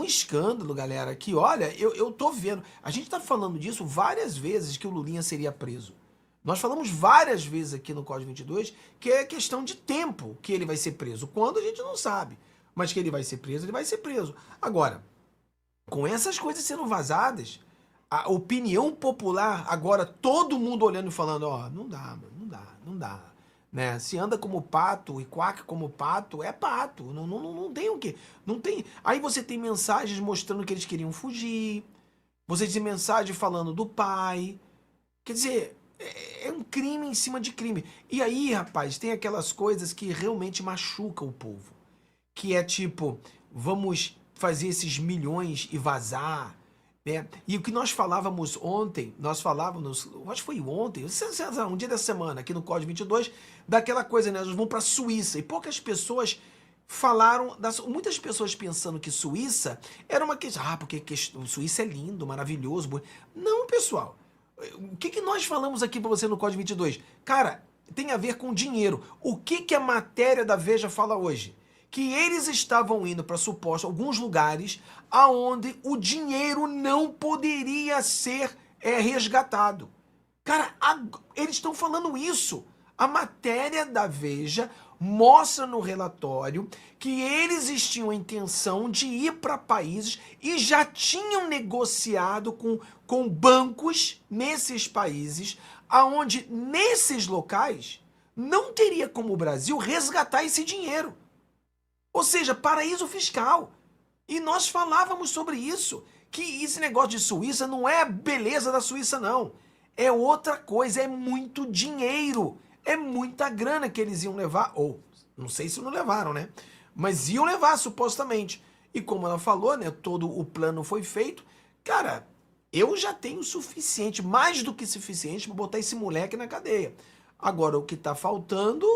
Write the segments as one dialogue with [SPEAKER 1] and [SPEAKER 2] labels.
[SPEAKER 1] escândalo, galera, que olha, eu tô vendo. A gente tá falando disso várias vezes que o Lulinha seria preso. Nós falamos várias vezes aqui no Código 22 que é questão de tempo que ele vai ser preso. Quando a gente não sabe. Mas que ele vai ser preso, ele vai ser preso. Agora, com essas coisas sendo vazadas, a opinião popular, agora todo mundo olhando e falando, ó, não dá, mano, não dá, não dá. Né? Se anda como pato e quaca como pato, é pato. Não tem o quê? Não tem. Aí você tem mensagens mostrando que eles queriam fugir. Você tem mensagem falando do pai. Quer dizer, é um crime em cima de crime. E aí, rapaz, tem aquelas coisas que realmente machucam o povo. Que é tipo, vamos fazer esses milhões e vazar. Né? E o que nós falávamos ontem, nós falávamos, acho que foi ontem, um dia da semana, aqui no Código 22, daquela coisa, né? Nós vamos para a Suíça. E poucas pessoas falaram, muitas pessoas pensando que Suíça era uma questão, porque Suíça é lindo, maravilhoso. Não, pessoal. O que nós falamos aqui para você no Código 22? Cara, tem a ver com dinheiro. O que a matéria da Veja fala hoje? Que eles estavam indo para suposto alguns lugares aonde o dinheiro não poderia ser resgatado. Cara, eles estão falando isso. A matéria da Veja mostra no relatório que eles tinham a intenção de ir para países e já tinham negociado com bancos nesses países, aonde nesses locais não teria como o Brasil resgatar esse dinheiro. Ou seja, paraíso fiscal. E nós falávamos sobre isso, que esse negócio de Suíça não é a beleza da Suíça, não. É outra coisa, é muito dinheiro. É muita grana que eles iam levar, ou não sei se não levaram, né? Mas iam levar, supostamente. E como ela falou, né? Todo o plano foi feito. Cara, eu já tenho o suficiente, mais do que suficiente, para botar esse moleque na cadeia. Agora, o que tá faltando,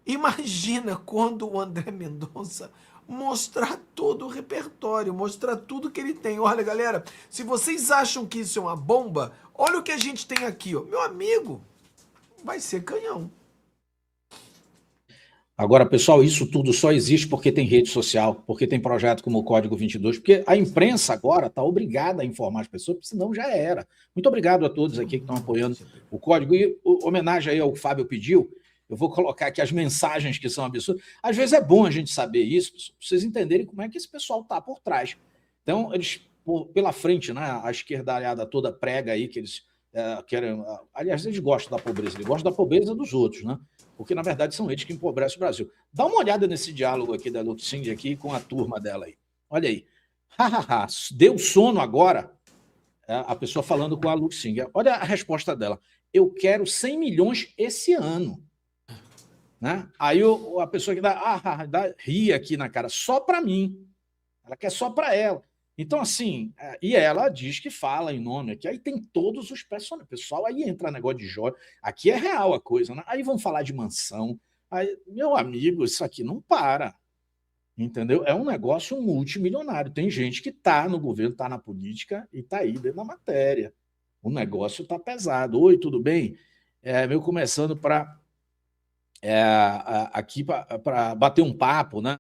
[SPEAKER 1] imagina quando o André Mendonça mostrar todo o repertório, mostrar tudo que ele tem. Olha, galera, se vocês acham que isso é uma bomba, olha o que a gente tem aqui, ó. Meu amigo, vai ser canhão.
[SPEAKER 2] Agora, pessoal, isso tudo só existe porque tem rede social, porque tem projeto como o Código 22, porque a imprensa agora está obrigada a informar as pessoas, porque senão já era. Muito obrigado a todos aqui que estão apoiando o Código. E homenagem aí ao que o Fábio pediu, eu vou colocar aqui as mensagens que são absurdas. Às vezes é bom a gente saber isso, para vocês entenderem como é que esse pessoal está por trás. Então, eles, pela frente, né, a esquerdalhada toda prega aí que eles querem... Aliás, eles gostam da pobreza, eles gostam da pobreza dos outros, né? Porque, na verdade, são eles que empobrecem o Brasil. Dá uma olhada nesse diálogo aqui da Luxing aqui com a turma dela aí. Olha aí. Deu sono agora? A pessoa falando com a Luxing. Olha a resposta dela. Eu quero 100 milhões esse ano. Né? Aí a pessoa que ri aqui na cara, só para mim. Ela quer só para ela. Então, assim, e ela diz que fala em nome aqui, aí tem todos os personagens. Pessoal, aí entra negócio de joia. Aqui é real a coisa, né? Aí vão falar de mansão. Aí, meu amigo, isso aqui não para. Entendeu? É um negócio multimilionário. Tem gente que está no governo, está na política e está aí dentro da matéria. O negócio está pesado. Oi, tudo bem? Meu começando para aqui para bater um papo, né?